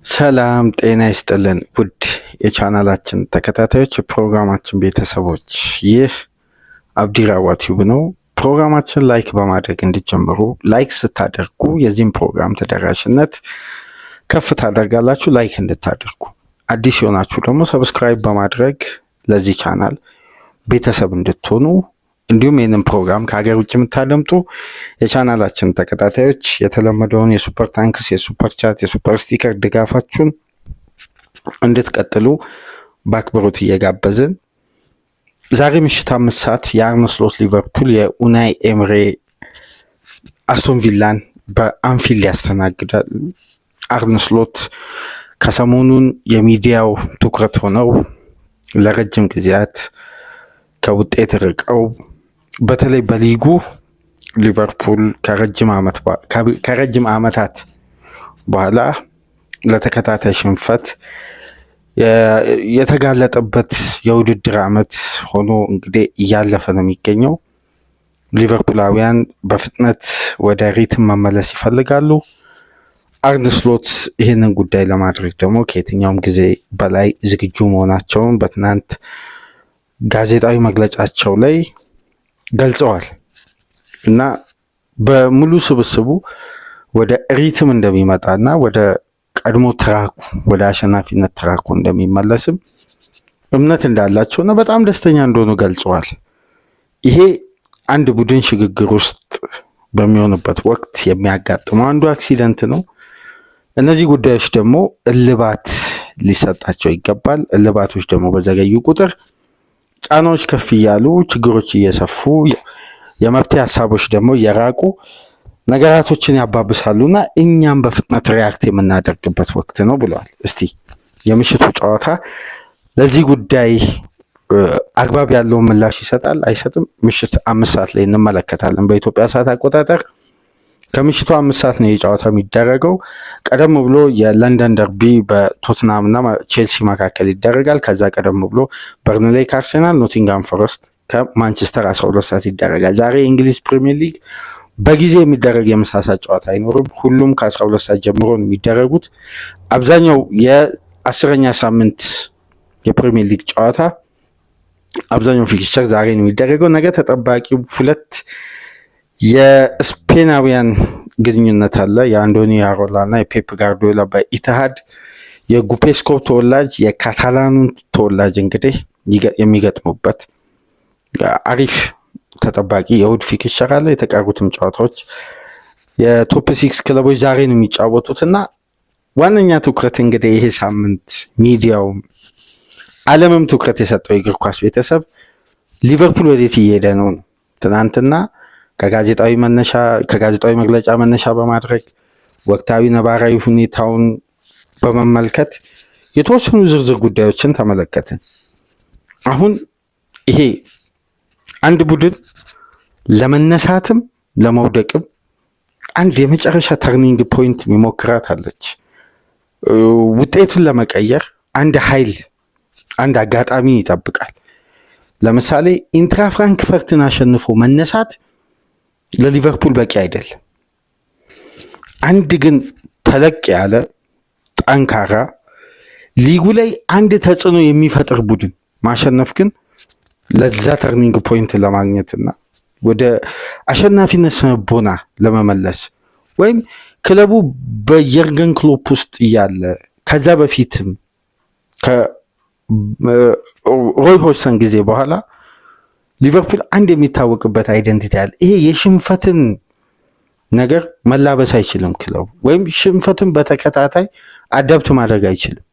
ሰላም ጤና ይስጥልን ውድ የቻናላችን ተከታታዮች የፕሮግራማችን ቤተሰቦች፣ ይህ አብዲራዋ ቲዩብ ነው። ፕሮግራማችን ላይክ በማድረግ እንዲጀምሩ፣ ላይክ ስታደርጉ የዚህም ፕሮግራም ተደራሽነት ከፍ ታደርጋላችሁ። ላይክ እንድታደርጉ፣ አዲስ የሆናችሁ ደግሞ ሰብስክራይብ በማድረግ ለዚህ ቻናል ቤተሰብ እንድትሆኑ፣ እንዲሁም ይህንን ፕሮግራም ከሀገር ውጭ የምታደምጡ የቻናላችን ተከታታዮች የተለመደውን የሱፐር ታንክስ፣ የሱፐር ቻት፣ የሱፐር ስቲከር ድጋፋችሁን እንድትቀጥሉ በአክብሮት እየጋበዝን ዛሬ ምሽት 5 ሰዓት የአርነ ስሎት ሊቨርፑል የኡናይ ኤምሬ አስቶን ቪላን በአንፊልድ ያስተናግዳል። አርነ ስሎት ከሰሞኑን የሚዲያው ትኩረት ሆነው ለረጅም ጊዜያት ከውጤት ርቀው በተለይ በሊጉ ሊቨርፑል ከረጅም ዓመታት በኋላ ለተከታታይ ሽንፈት የተጋለጠበት የውድድር ዓመት ሆኖ እንግዲህ እያለፈ ነው የሚገኘው። ሊቨርፑላውያን በፍጥነት ወደ ሪትም መመለስ ይፈልጋሉ። አርነ ስሎት ይህንን ጉዳይ ለማድረግ ደግሞ ከየትኛውም ጊዜ በላይ ዝግጁ መሆናቸውን በትናንት ጋዜጣዊ መግለጫቸው ላይ ገልጸዋል እና በሙሉ ስብስቡ ወደ ሪትም እንደሚመጣና ወደ ቀድሞ ትራኩ ወደ አሸናፊነት ትራኩ እንደሚመለስም እምነት እንዳላቸውና በጣም ደስተኛ እንደሆኑ ገልጸዋል። ይሄ አንድ ቡድን ሽግግር ውስጥ በሚሆንበት ወቅት የሚያጋጥመው አንዱ አክሲደንት ነው። እነዚህ ጉዳዮች ደግሞ እልባት ሊሰጣቸው ይገባል። እልባቶች ደግሞ በዘገዩ ቁጥር ጫናዎች ከፍ እያሉ ችግሮች እየሰፉ የመፍትሄ ሀሳቦች ደግሞ እየራቁ ነገራቶችን ያባብሳሉና እኛም በፍጥነት ሪያክት የምናደርግበት ወቅት ነው ብለዋል። እስቲ የምሽቱ ጨዋታ ለዚህ ጉዳይ አግባብ ያለውን ምላሽ ይሰጣል አይሰጥም? ምሽት 5 ሰዓት ላይ እንመለከታለን። በኢትዮጵያ ሰዓት አቆጣጠር ከምሽቱ 5 ሰዓት ነው የጨዋታ የሚደረገው። ቀደም ብሎ የለንደን ደርቢ በቶትናም እና ቼልሲ መካከል ይደረጋል። ከዛ ቀደም ብሎ በርንሌይ ከአርሴናል፣ ኖቲንጋም ፎረስት ከማንቸስተር 12 ሰዓት ይደረጋል። ዛሬ የእንግሊዝ ፕሪሚየር ሊግ በጊዜ የሚደረግ የምሳሳት ጨዋታ አይኖርም። ሁሉም ከ12 ሰዓት ጀምሮ ነው የሚደረጉት። አብዛኛው የ10ኛ ሳምንት የፕሪሚየር ሊግ ጨዋታ አብዛኛው ፊክስቸር ዛሬ ነው የሚደረገው። ነገ ተጠባቂው 2 የስፔናውያን ግንኙነት አለ። የአንዶኒ አሮላ እና የፔፕ ጋርዲዮላ በኢትሃድ የጉፔስኮ ተወላጅ የካታላኑን ተወላጅ እንግዲህ የሚገጥሙበት አሪፍ ተጠባቂ የእሁድ ፊክስቸር አለ። የተቀሩትም ጨዋታዎች የቶፕ 6 ክለቦች ዛሬ ነው የሚጫወቱት እና ዋነኛ ትኩረት እንግዲህ ይሄ ሳምንት ሚዲያው ዓለምም ትኩረት የሰጠው የእግር ኳስ ቤተሰብ ሊቨርፑል ወዴት እየሄደ ነው። ትናንትና ከጋዜጣዊ መግለጫ መነሻ በማድረግ ወቅታዊ ነባራዊ ሁኔታውን በመመልከት የተወሰኑ ዝርዝር ጉዳዮችን ተመለከትን። አሁን ይሄ አንድ ቡድን ለመነሳትም ለመውደቅም አንድ የመጨረሻ ተርኒንግ ፖይንት የሚሞክራት አለች። ውጤትን ለመቀየር አንድ ኃይል አንድ አጋጣሚ ይጠብቃል። ለምሳሌ ኢንትራ ፍራንክፈርትን አሸንፎ መነሳት ለሊቨርፑል በቂ አይደለም። አንድ ግን ተለቅ ያለ ጠንካራ ሊጉ ላይ አንድ ተጽዕኖ የሚፈጥር ቡድን ማሸነፍ ግን ለዛ ተርኒንግ ፖይንት ለማግኘትና ወደ አሸናፊነት ስነቦና ለመመለስ ወይም ክለቡ በየርገን ክሎፕ ውስጥ እያለ ከዛ በፊትም ከሮይ ሆጅሰን ጊዜ በኋላ ሊቨርፑል አንድ የሚታወቅበት አይደንቲቲ አለ። ይሄ የሽንፈትን ነገር መላበስ አይችልም ክለቡ፣ ወይም ሽንፈትን በተከታታይ አዳፕት ማድረግ አይችልም።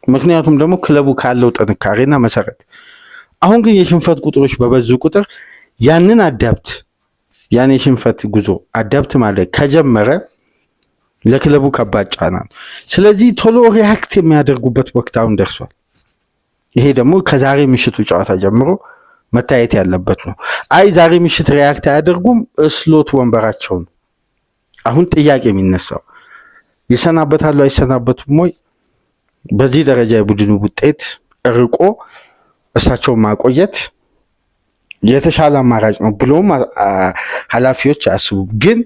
ምክንያቱም ደግሞ ክለቡ ካለው ጥንካሬና መሰረት። አሁን ግን የሽንፈት ቁጥሮች በበዙ ቁጥር ያን የሽንፈት ጉዞ አዳፕት ማድረግ ከጀመረ ለክለቡ ከባድ ጫና ነው። ስለዚህ ቶሎ ሪያክት የሚያደርጉበት ወቅት አሁን ደርሷል። ይሄ ደግሞ ከዛሬ ምሽቱ ጨዋታ ጀምሮ መታየት ያለበት ነው። አይ ዛሬ ምሽት ሪያክት አያደርጉም፣ ስሎት ወንበራቸው ነው አሁን ጥያቄ የሚነሳው። ይሰናበታሉ አይሰናበቱም ወይ? በዚህ ደረጃ የቡድኑ ውጤት ርቆ እሳቸውን ማቆየት የተሻለ አማራጭ ነው ብሎም ኃላፊዎች አያስቡም። ግን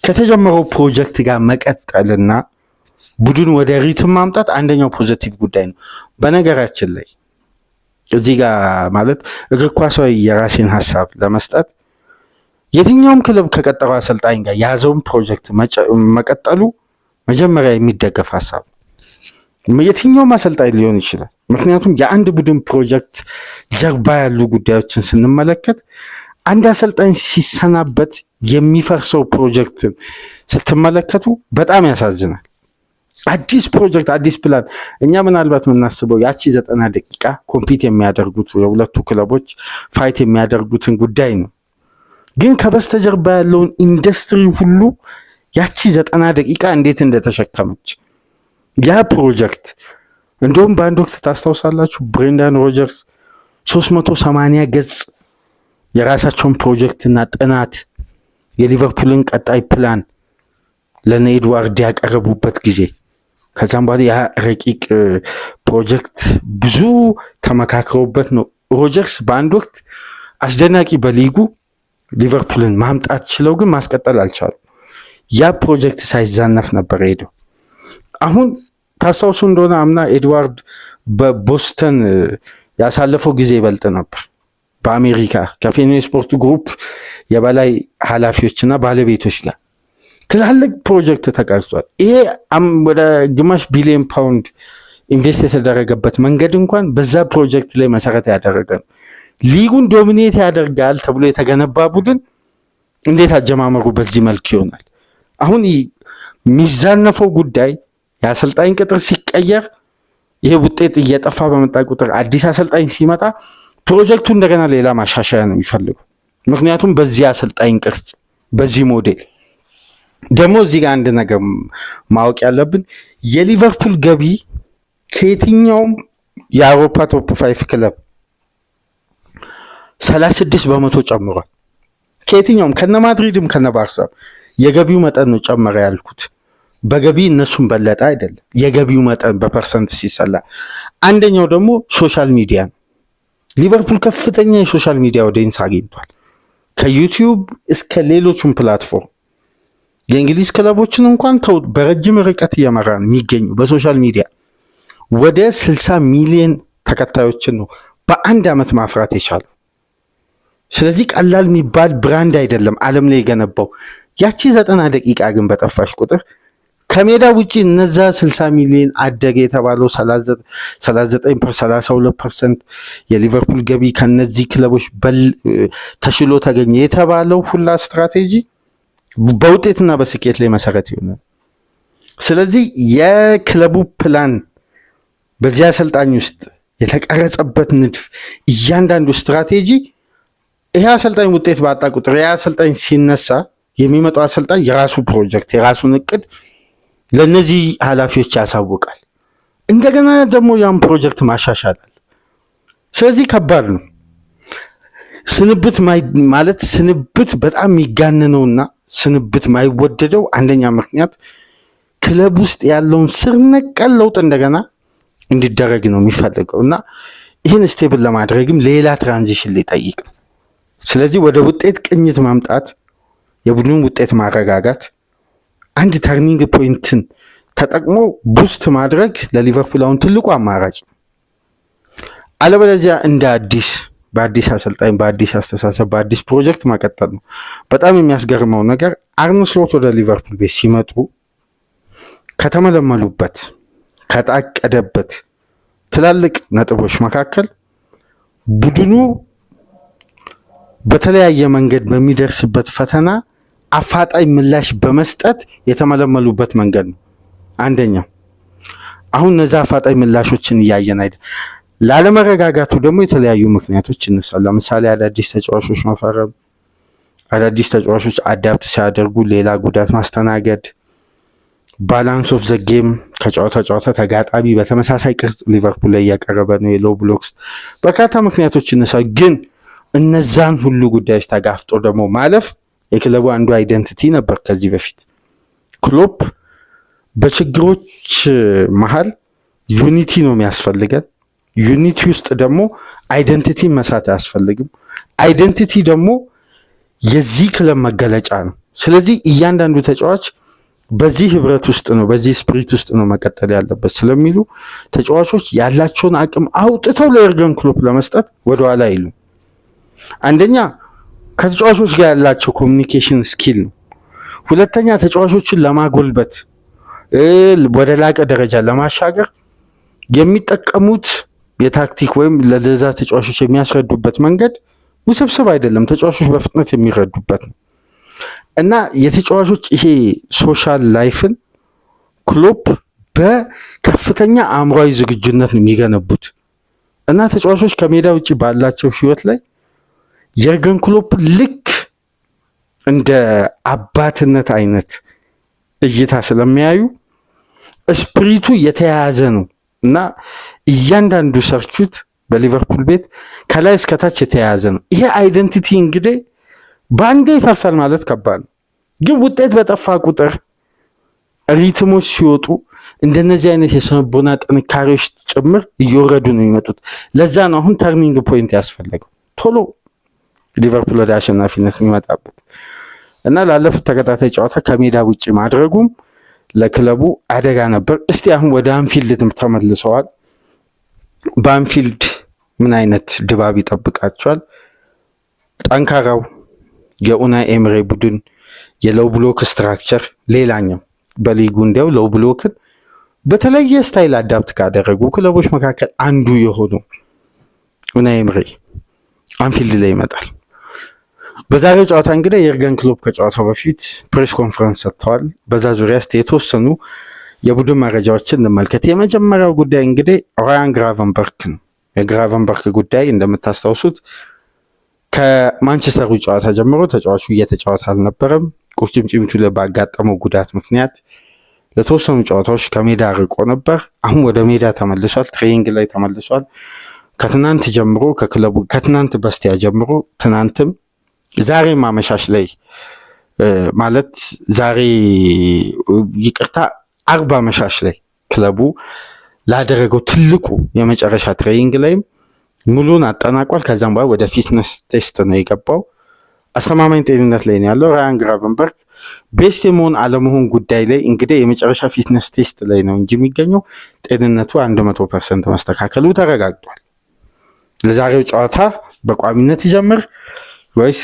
ከተጀመረው ፕሮጀክት ጋር መቀጠልና ቡድን ወደ ሪትም ማምጣት አንደኛው ፖዚቲቭ ጉዳይ ነው። በነገራችን ላይ እዚህ ጋር ማለት እግር ኳሳዊ የራሴን ሀሳብ ለመስጠት የትኛውም ክለብ ከቀጠረው አሰልጣኝ ጋር የያዘውን ፕሮጀክት መቀጠሉ መጀመሪያ የሚደገፍ ሀሳብ የትኛውም አሰልጣኝ ሊሆን ይችላል። ምክንያቱም የአንድ ቡድን ፕሮጀክት ጀርባ ያሉ ጉዳዮችን ስንመለከት አንድ አሰልጣኝ ሲሰናበት የሚፈርሰው ፕሮጀክትን ስትመለከቱ በጣም ያሳዝናል። አዲስ ፕሮጀክት፣ አዲስ ፕላን። እኛ ምናልባት የምናስበው ያቺ 90 ደቂቃ ኮምፒት የሚያደርጉት የሁለቱ ክለቦች ፋይት የሚያደርጉትን ጉዳይ ነው። ግን ከበስተጀርባ ያለውን ኢንዱስትሪ ሁሉ ያቺ 90 ደቂቃ እንዴት እንደተሸከመች ያ ፕሮጀክት። እንደውም በአንድ ወቅት ታስታውሳላችሁ ብሬንዳን ሮጀርስ 380 ገጽ የራሳቸውን ፕሮጀክትና ጥናት የሊቨርፑልን ቀጣይ ፕላን ለነ ኤድዋርድ ያቀረቡበት ጊዜ። ከዛም በኋላ ያ ረቂቅ ፕሮጀክት ብዙ ተመካክረውበት ነው ሮጀርስ በአንድ ወቅት አስደናቂ በሊጉ ሊቨርፑልን ማምጣት ችለው ግን ማስቀጠል አልቻሉም። ያ ፕሮጀክት ሳይዛነፍ ነበር ሄደው። አሁን ታስታውሱ እንደሆነ አምና ኤድዋርድ በቦስተን ያሳለፈው ጊዜ ይበልጥ ነበር። በአሜሪካ ከፌኒዌይ ስፖርት ግሩፕ የበላይ ኃላፊዎችና ባለቤቶች ጋር ትላልቅ ፕሮጀክት ተቀርጿል። ይሄ ወደ ግማሽ ቢሊዮን ፓውንድ ኢንቨስት የተደረገበት መንገድ እንኳን በዛ ፕሮጀክት ላይ መሰረት ያደረገ ነው። ሊጉን ዶሚኔት ያደርጋል ተብሎ የተገነባ ቡድን እንዴት አጀማመሩ በዚህ መልክ ይሆናል? አሁን የሚዛነፈው ጉዳይ የአሰልጣኝ ቅጥር ሲቀየር ይሄ ውጤት እየጠፋ በመጣ ቁጥር አዲስ አሰልጣኝ ሲመጣ ፕሮጀክቱ እንደገና ሌላ ማሻሻያ ነው የሚፈልገው። ምክንያቱም በዚህ አሰልጣኝ ቅርጽ በዚህ ሞዴል ደግሞ እዚህ ጋር አንድ ነገር ማወቅ ያለብን የሊቨርፑል ገቢ ከየትኛውም የአውሮፓ ቶፕ 5 ክለብ 36 በመቶ ጨምሯል። ከየትኛውም ከነ ማድሪድም ከነ ባርሳ የገቢው መጠን ነው ጨመረ ያልኩት። በገቢ እነሱም በለጠ አይደለም፣ የገቢው መጠን በፐርሰንት ሲሰላ። አንደኛው ደግሞ ሶሻል ሚዲያ ነው። ሊቨርፑል ከፍተኛ የሶሻል ሚዲያ ኦዲየንስ አግኝቷል። ከዩቲዩብ እስከ ሌሎቹም ፕላትፎርም የእንግሊዝ ክለቦችን እንኳን ተው በረጅም ርቀት እየመራ ነው የሚገኙ በሶሻል ሚዲያ ወደ 60 ሚሊዮን ተከታዮችን ነው በአንድ ዓመት ማፍራት የቻለው። ስለዚህ ቀላል የሚባል ብራንድ አይደለም ዓለም ላይ የገነባው። ያቺ 90 ደቂቃ ግን በጠፋሽ ቁጥር ከሜዳ ውጪ እነዛ 60 ሚሊዮን አደገ የተባለው 32% የሊቨርፑል ገቢ ከነዚህ ክለቦች ተሽሎ ተገኘ የተባለው ሁላ ስትራቴጂ በውጤትና በስኬት ላይ መሰረት ይሆናል። ስለዚህ የክለቡ ፕላን በዚህ አሰልጣኝ ውስጥ የተቀረጸበት ንድፍ እያንዳንዱ ስትራቴጂ ይሄ አሰልጣኝ ውጤት ባጣ ቁጥር ይሄ አሰልጣኝ ሲነሳ የሚመጣው አሰልጣኝ የራሱ ፕሮጀክት የራሱን እቅድ ለነዚህ ኃላፊዎች ያሳውቃል። እንደገና ደግሞ ያን ፕሮጀክት ማሻሻላል። ስለዚህ ከባድ ነው። ስንብት በጣም የሚጋነነውና ስንብት ማይወደደው አንደኛ ምክንያት ክለብ ውስጥ ያለውን ስር ነቀል ለውጥ እንደገና እንዲደረግ ነው የሚፈልገው እና ይህን ስቴብል ለማድረግም ሌላ ትራንዚሽን ሊጠይቅ ነው። ስለዚህ ወደ ውጤት ቅኝት ማምጣት፣ የቡድኑን ውጤት ማረጋጋት፣ አንድ ተርኒንግ ፖይንትን ተጠቅሞ ቡስት ማድረግ ለሊቨርፑል አሁን ትልቁ አማራጭ ነው። አለበለዚያ እንደ በአዲስ አሰልጣኝ በአዲስ አስተሳሰብ በአዲስ ፕሮጀክት መቀጠል ነው። በጣም የሚያስገርመው ነገር አርነ ስሎት ወደ ሊቨርፑል ቤት ሲመጡ ከተመለመሉበት ከታቀደበት ትላልቅ ነጥቦች መካከል ቡድኑ በተለያየ መንገድ በሚደርስበት ፈተና አፋጣኝ ምላሽ በመስጠት የተመለመሉበት መንገድ ነው አንደኛው። አሁን እነዛ አፋጣኝ ምላሾችን እያየን አይደል። ላለመረጋጋቱ ደግሞ የተለያዩ ምክንያቶች ይነሳሉ። ለምሳሌ አዳዲስ ተጫዋቾች መፈረም፣ አዳዲስ ተጫዋቾች አዳፕት ሲያደርጉ ሌላ ጉዳት ማስተናገድ፣ ባላንስ ኦፍ ዘ ጌም ከጨዋታ ተጋጣሚ በተመሳሳይ ቅርጽ ሊቨርፑል ላይ እያቀረበ ነው። የሎው ብሎክስ በርካታ ምክንያቶች ይነሳሉ። ግን እነዛን ሁሉ ጉዳዮች ተጋፍጦ ደግሞ ማለፍ የክለቡ አንዱ አይደንቲቲ ነበር። ከዚህ በፊት ክሎፕ በችግሮች መሃል ዩኒቲ ነው የሚያስፈልገን። ዩኒቲ ውስጥ ደግሞ አይደንቲቲ መሳት አያስፈልግም። አይደንቲቲ ደግሞ የዚህ ክለብ መገለጫ ነው። ስለዚህ እያንዳንዱ ተጫዋች በዚህ ህብረት ውስጥ ነው በዚህ ስፕሪት ውስጥ ነው መቀጠል ያለበት ስለሚሉ ተጫዋቾች ያላቸውን አቅም አውጥተው ለኤርገን ክሎፕ ለመስጠት ወደኋላ አይሉ። አንደኛ ከተጫዋቾች ጋር ያላቸው ኮሚኒኬሽን ስኪል ነው። ሁለተኛ ተጫዋቾችን ለማጎልበት ወደ ላቀ ደረጃ ለማሻገር የሚጠቀሙት የታክቲክ ወይም ለዛ ተጫዋቾች የሚያስረዱበት መንገድ ውስብስብ አይደለም። ተጫዋቾች በፍጥነት የሚረዱበት ነው እና የተጫዋቾች ይሄ ሶሻል ላይፍን ክሎፕ በከፍተኛ አእምሯዊ ዝግጁነት ነው የሚገነቡት እና ተጫዋቾች ከሜዳ ውጭ ባላቸው ህይወት ላይ የርገን ክሎፕ ልክ እንደ አባትነት አይነት እይታ ስለሚያዩ ስፕሪቱ የተያያዘ ነው እና እያንዳንዱ ሰርኪዩት በሊቨርፑል ቤት ከላይ እስከታች የተያያዘ ነው። ይሄ አይደንቲቲ እንግዲህ በአንዴ ይፈርሳል ማለት ከባድ ነው። ግን ውጤት በጠፋ ቁጥር ሪትሞች ሲወጡ እንደነዚህ አይነት የስነልቦና ጥንካሬዎች ጭምር እየወረዱ ነው የሚመጡት። ለዛ ነው አሁን ተርኒንግ ፖይንት ያስፈለገው ቶሎ ሊቨርፑል ወደ አሸናፊነት የሚመጣበት እና ላለፉት ተከታታይ ጨዋታ ከሜዳ ውጭ ማድረጉም ለክለቡ አደጋ ነበር። እስቲ አሁን ወደ አንፊልድ ተመልሰዋል። በአንፊልድ ምን አይነት ድባብ ይጠብቃቸዋል? ጠንካራው የኡናይ ኤምሬ ቡድን የሎው ብሎክ ስትራክቸር ሌላኛው በሊጉ እንዲያው ሎው ብሎክን በተለየ ስታይል አዳፕት ካደረጉ ክለቦች መካከል አንዱ የሆኑ ኡናይ ኤምሬ አንፊልድ ላይ ይመጣል። በዛሬው ጨዋታ እንግዲህ የርገን ክሎፕ ከጨዋታው በፊት ፕሬስ ኮንፈረንስ ሰጥተዋል። በዛ ዙሪያ የተወሰኑ የቡድን መረጃዎችን እንመልከት። የመጀመሪያው ጉዳይ እንግዲህ ራያን ግራቨንበርክ ነው። የግራቨንበርክ ጉዳይ እንደምታስታውሱት ከማንቸስተሩ ጨዋታ ጀምሮ ተጫዋቹ እየተጫወተ አልነበረም። ቁርጭምጭሚቱ ላይ ባጋጠመው ጉዳት ምክንያት ለተወሰኑ ጨዋታዎች ከሜዳ ርቆ ነበር። አሁን ወደ ሜዳ ተመልሷል። ትሬኒንግ ላይ ተመልሷል። ከትናንት ጀምሮ ከትናንት በስቲያ ጀምሮ ትናንትም ዛሬ ማመሻሽ ላይ ማለት ዛሬ ይቅርታ አርባ አመሻሽ ላይ ክለቡ ላደረገው ትልቁ የመጨረሻ ትሬኒንግ ላይም ሙሉን አጠናቋል። ከዛም በኋላ ወደ ፊትነስ ቴስት ነው የገባው። አስተማማኝ ጤንነት ላይ ነው ያለው። ራያን ግራቨንበርክ ቤስት የመሆን አለመሆን ጉዳይ ላይ እንግዲህ የመጨረሻ ፊትነስ ቴስት ላይ ነው እንጂ የሚገኘው ጤንነቱ 100% መስተካከሉ ተረጋግጧል። ለዛሬው ጨዋታ በቋሚነት ይጀምር ወይስ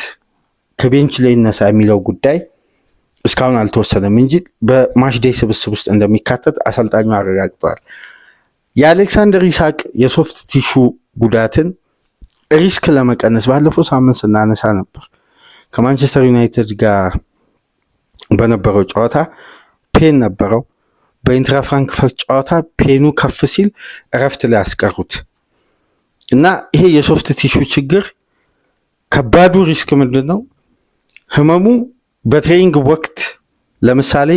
ከቤንች ላይ ይነሳ የሚለው ጉዳይ እስካሁን አልተወሰነም እንጂ በማችዴይ ስብስብ ውስጥ እንደሚካተት አሰልጣኙ አረጋግጠዋል። የአሌክሳንደር ኢሳቅ የሶፍት ቲሹ ጉዳትን ሪስክ ለመቀነስ ባለፈው ሳምንት ስናነሳ ነበር። ከማንቸስተር ዩናይትድ ጋር በነበረው ጨዋታ ፔን ነበረው። በኢንትራ ፍራንክፈርት ጨዋታ ፔኑ ከፍ ሲል እረፍት ላይ ያስቀሩት እና ይሄ የሶፍት ቲሹ ችግር ከባዱ ሪስክ ምንድን ነው? ህመሙ በትሬኒንግ ወቅት ለምሳሌ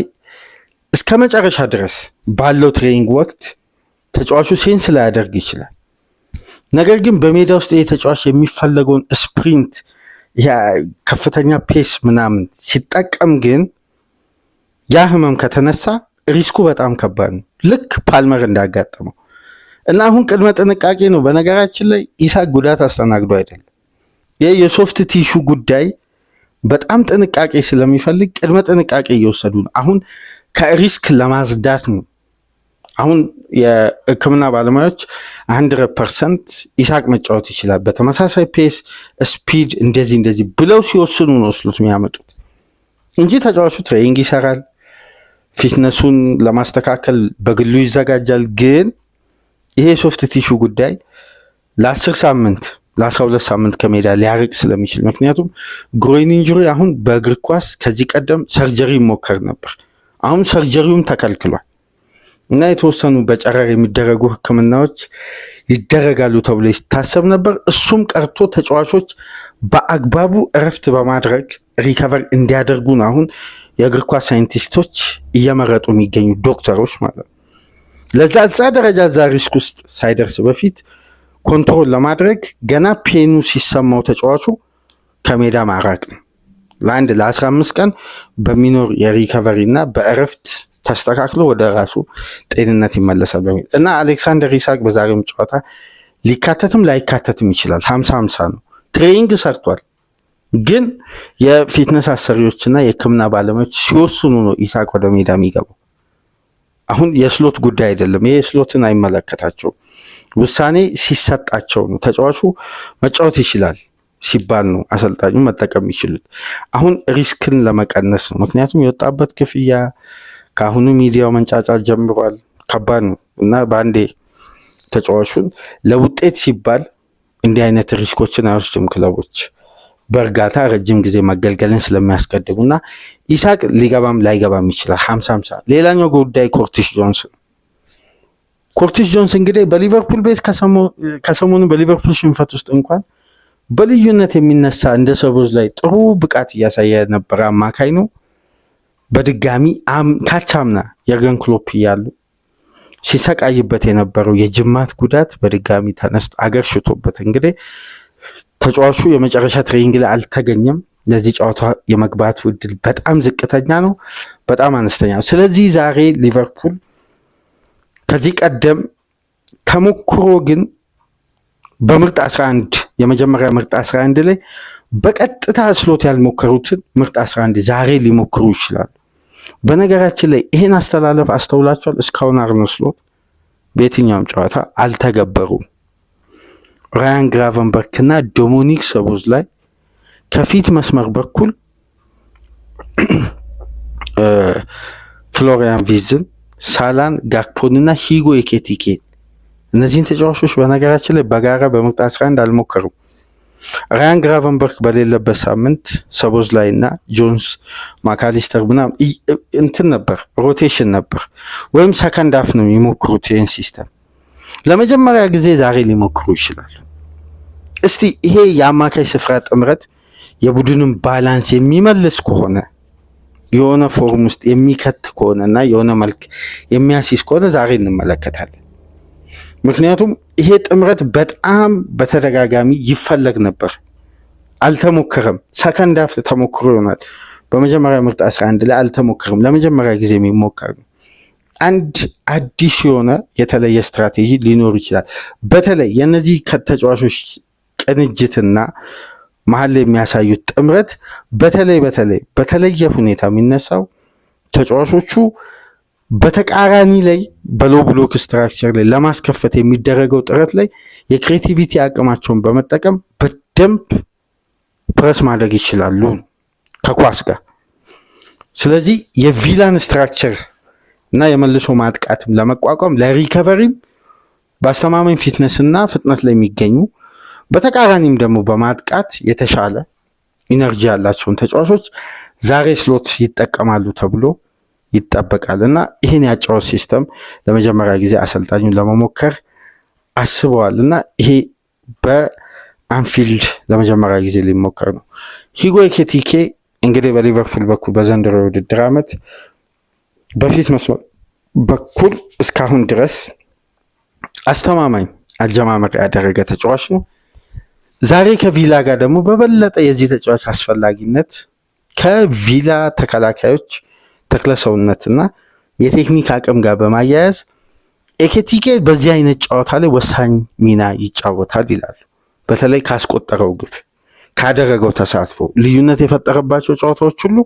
እስከ መጨረሻ ድረስ ባለው ትሬኒንግ ወቅት ተጫዋቹ ሴንስ ላያደርግ ይችላል። ነገር ግን በሜዳ ውስጥ የተጫዋች የሚፈለገውን ስፕሪንት ከፍተኛ ፔስ ምናምን ሲጠቀም ግን ያ ህመም ከተነሳ ሪስኩ በጣም ከባድ ነው። ልክ ፓልመር እንዳጋጠመው እና አሁን ቅድመ ጥንቃቄ ነው። በነገራችን ላይ ኢሳቅ ጉዳት አስተናግዶ አይደለም። ይህ የሶፍት ቲሹ ጉዳይ በጣም ጥንቃቄ ስለሚፈልግ ቅድመ ጥንቃቄ እየወሰዱ ነው። አሁን ከሪስክ ለማጽዳት ነው። አሁን የሕክምና ባለሙያዎች 100% ኢሳቅ መጫወት ይችላል በተመሳሳይ ፔስ ስፒድ እንደዚህ ብለው ሲወስኑ ነው ስሉት የሚያመጡት እንጂ ተጫዋቹ ትሬኒንግ ይሰራል፣ ፊትነሱን ለማስተካከል በግሉ ይዘጋጃል። ግን ይሄ ሶፍት ቲሹ ጉዳይ ለ10 ሳምንት ለ12 ሳምንት ከሜዳ ሊያርቅ ስለሚችል ምክንያቱም ግሮይን ኢንጁሪ አሁን በእግር ኳስ ከዚህ ቀደም ሰርጀሪ ይሞከር ነበር። አሁን ሰርጀሪውም ተከልክሏል እና የተወሰኑ በጨረር የሚደረጉ ህክምናዎች ይደረጋሉ ተብሎ ይታሰብ ነበር። እሱም ቀርቶ ተጫዋቾች በአግባቡ እረፍት በማድረግ ሪከቨር እንዲያደርጉ ነው አሁን የእግር ኳስ ሳይንቲስቶች እየመረጡ የሚገኙ ዶክተሮች ማለት ነው። ለዛ ደረጃ እዛ ሪስክ ውስጥ ሳይደርስ በፊት ኮንትሮል ለማድረግ ገና ፔኑ ሲሰማው ተጫዋቹ ከሜዳ ማራቅ ነው። ለአንድ ለ15 ቀን በሚኖር የሪከቨሪ እና በእረፍት ተስተካክሎ ወደ ራሱ ጤንነት ይመለሳል በሚል እና አሌክሳንደር ኢሳቅ በዛሬውም ጨዋታ ሊካተትም ላይካተትም ይችላል። 50-50 ነው። ትሬኒንግ ሰርቷል። ግን የፊትነስ አሰሪዎችና የሕክምና ባለሙያዎች ሲወስኑ ነው ኢሳቅ ወደ ሜዳ የሚገባው። አሁን የስሎት ጉዳይ አይደለም። ይሄ ስሎትን አይመለከታቸውም። ውሳኔ ሲሰጣቸው ነው ተጫዋቹ መጫወት ይችላል ሲባል ነው አሰልጣኙ መጠቀም ይችሉት። አሁን ሪስክን ለመቀነስ ነው። ምክንያቱም የወጣበት ክፍያ ከአሁኑ ሚዲያው መንጫጫት ጀምሯል። ከባድ ነው እና በአንዴ ተጫዋቹን ለውጤት ሲባል እንዲህ አይነት ሪስኮችን አይወስድም ክለቦች በእርጋታ ረጅም ጊዜ መገልገልን ስለሚያስቀድሙ እና ኢሳቅ ሊገባም ላይገባም ይችላል 50-50። ሌላኛው ጉዳይ ኮርቲስ ጆንስ ነው። ኮርቲስ ጆንስ እንግዲህ በሊቨርፑል ቤት ከሰሞኑ በሊቨርፑል ሽንፈት ውስጥ እንኳን በልዩነት የሚነሳ እንደ ሰቦዝ ላይ ጥሩ ብቃት እያሳየ የነበረ አማካይ ነው። በድጋሚ ካቻምና የርገን ክሎፕ እያሉ ሲሰቃይበት የነበረው የጅማት ጉዳት በድጋሚ ተነስቶ አገር ሽቶበት እንግዲህ ተጫዋቹ የመጨረሻ ትሬኒንግ ላይ አልተገኘም። ለዚህ ጨዋታ የመግባቱ እድል በጣም ዝቅተኛ ነው፣ በጣም አነስተኛ ነው። ስለዚህ ዛሬ ሊቨርፑል ከዚህ ቀደም ተሞክሮ ግን በምርጥ 11 የመጀመሪያ ምርጥ 11 ላይ በቀጥታ ስሎት ያልሞከሩትን ምርጥ 11 ዛሬ ሊሞክሩ ይችላሉ። በነገራችን ላይ ይህን አስተላለፍ አስተውላቸዋል። እስካሁን አርነ ስሎት በየትኛውም ጨዋታ አልተገበሩም። ራያን ግራቨንበርክ እና ዶሚኒክ ሰቦዝ ላይ ከፊት መስመር በኩል ፍሎሪያን ቪዝን፣ ሳላን፣ ጋክፖን እና ሂጎ ኤኪቲኬን እነዚህን ተጫዋቾች በነገራችን ላይ በጋራ በምርጥ 11 አልሞከሩም። ራያን ግራቨንበርክ በሌለበት ሳምንት ሰቦዝ ላይ እና ጆንስ ማካሊስተር ምናምን እንትን ነበር፣ ሮቴሽን ነበር ወይም ሰከንድ አፍ ነው የሚሞክሩት። ይህን ሲስተም ለመጀመሪያ ጊዜ ዛሬ ሊሞክሩ ይችላሉ። እስቲ ይሄ የአማካይ ስፍራ ጥምረት የቡድንን ባላንስ የሚመልስ ከሆነ የሆነ ፎርም ውስጥ የሚከት ከሆነ እና የሆነ መልክ የሚያሲስ ከሆነ ዛሬ እንመለከታለን። ምክንያቱም ይሄ ጥምረት በጣም በተደጋጋሚ ይፈለግ ነበር፣ አልተሞከረም። ሰከንድ አፍ ተሞክሮ ይሆናል። በመጀመሪያ ምርጥ 11 ላይ አልተሞከረም። ለመጀመሪያ ጊዜ የሚሞከር ነው። አንድ አዲስ የሆነ የተለየ ስትራቴጂ ሊኖር ይችላል። በተለይ የነዚህ ተጫዋቾች ቅንጅትና መሀል ላይ የሚያሳዩት ጥምረት በተለየ ሁኔታ የሚነሳው ተጫዋቾቹ በተቃራኒ ላይ በሎ ብሎክ ስትራክቸር ላይ ለማስከፈት የሚደረገው ጥረት ላይ የክሬቲቪቲ አቅማቸውን በመጠቀም በደንብ ፕረስ ማድረግ ይችላሉ ከኳስ ጋር። ስለዚህ የቪላን ስትራክቸር እና የመልሶ ማጥቃትም ለመቋቋም ለሪከቨሪም በአስተማማኝ ፊትነስ እና ፍጥነት ላይ የሚገኙ በተቃራኒም ደግሞ በማጥቃት የተሻለ ኢነርጂ ያላቸውን ተጫዋቾች ዛሬ ስሎት ይጠቀማሉ ተብሎ ይጠበቃል እና ይህን ያጫወት ሲስተም ለመጀመሪያ ጊዜ አሰልጣኙን ለመሞከር አስበዋል እና ይሄ በአንፊልድ ለመጀመሪያ ጊዜ ሊሞከር ነው። ሂጎ ኤኪቲኬ እንግዲህ በሊቨርፑል በኩል በዘንድሮ የውድድር ዓመት በፊት መስመር በኩል እስካሁን ድረስ አስተማማኝ አጀማመር ያደረገ ተጫዋች ነው። ዛሬ ከቪላ ጋር ደግሞ በበለጠ የዚህ ተጫዋች አስፈላጊነት ከቪላ ተከላካዮች ተክለሰውነትና የቴክኒክ አቅም ጋር በማያያዝ ኤኪቲኬ በዚህ አይነት ጨዋታ ላይ ወሳኝ ሚና ይጫወታል ይላሉ። በተለይ ካስቆጠረው ግብ፣ ካደረገው ተሳትፎ፣ ልዩነት የፈጠረባቸው ጨዋታዎች ሁሉ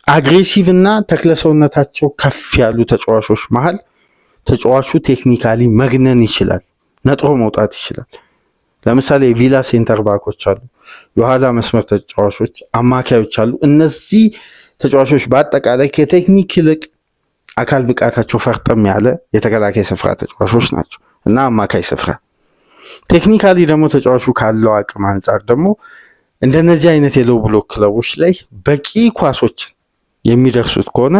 አግሬሲቭ እና ተክለሰውነታቸው ከፍ ያሉ ተጫዋቾች መሀል ተጫዋቹ ቴክኒካሊ መግነን ይችላል፣ ነጥሮ መውጣት ይችላል። ለምሳሌ የቪላ ሴንተር ባኮች አሉ፣ የኋላ መስመር ተጫዋቾች፣ አማካዮች አሉ። እነዚህ ተጫዋቾች በአጠቃላይ ከቴክኒክ ይልቅ አካል ብቃታቸው ፈርጠም ያለ የተከላካይ ስፍራ ተጫዋቾች ናቸው እና አማካይ ስፍራ ቴክኒካሊ ደግሞ ተጫዋቹ ካለው አቅም አንጻር ደግሞ እንደነዚህ አይነት የሎው ብሎክ ክለቦች ላይ በቂ ኳሶችን የሚደርሱት ከሆነ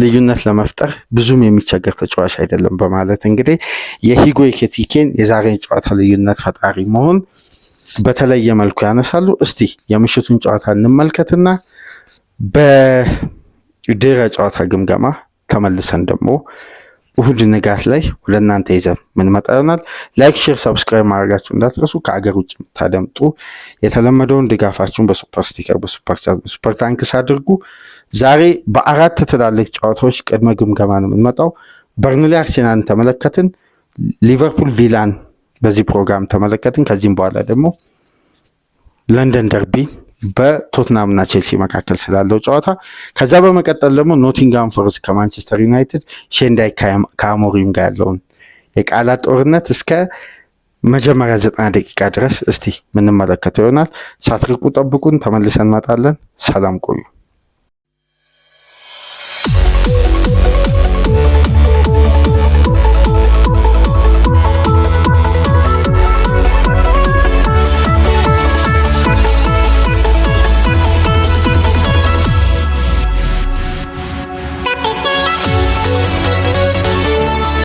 ልዩነት ለመፍጠር ብዙም የሚቸገር ተጫዋች አይደለም በማለት እንግዲህ የሂጎ ኤኪቲኬን የዛሬን ጨዋታ ልዩነት ፈጣሪ መሆን በተለየ መልኩ ያነሳሉ። እስቲ የምሽቱን ጨዋታ እንመልከትና በድረ ጨዋታ ግምገማ ተመልሰን ደግሞ እሁድ ንጋት ላይ ወደ እናንተ ይዘን ምንመጣ ይሆናል። ላይክ፣ ሼር፣ ሰብስክራይብ ማድረጋችሁ እንዳትረሱ። ከአገር ውጭ የምታደምጡ የተለመደውን ድጋፋችሁን በሱፐር ስቲከር፣ በሱፐር ቻት፣ በሱፐር ታንክስ አድርጉ። ዛሬ በአራት ትላልቅ ጨዋታዎች ቅድመ ግምገማ ነው የምንመጣው። በርንሊ አርሴናልን ተመለከትን፣ ሊቨርፑል ቪላን በዚህ ፕሮግራም ተመለከትን። ከዚህም በኋላ ደግሞ ለንደን ደርቢ በቶትናምና ቼልሲ መካከል ስላለው ጨዋታ። ከዛ በመቀጠል ደግሞ ኖቲንጋም ፎረስት ከማንቸስተር ዩናይትድ፣ ሼንዳይ ከአሞሪም ጋር ያለውን የቃላት ጦርነት እስከ መጀመሪያ 90 ደቂቃ ድረስ እስቲ ምንመለከተው ይሆናል። ሳትርቁ ጠብቁን፣ ተመልሰን እንመጣለን። ሰላም ቆዩ።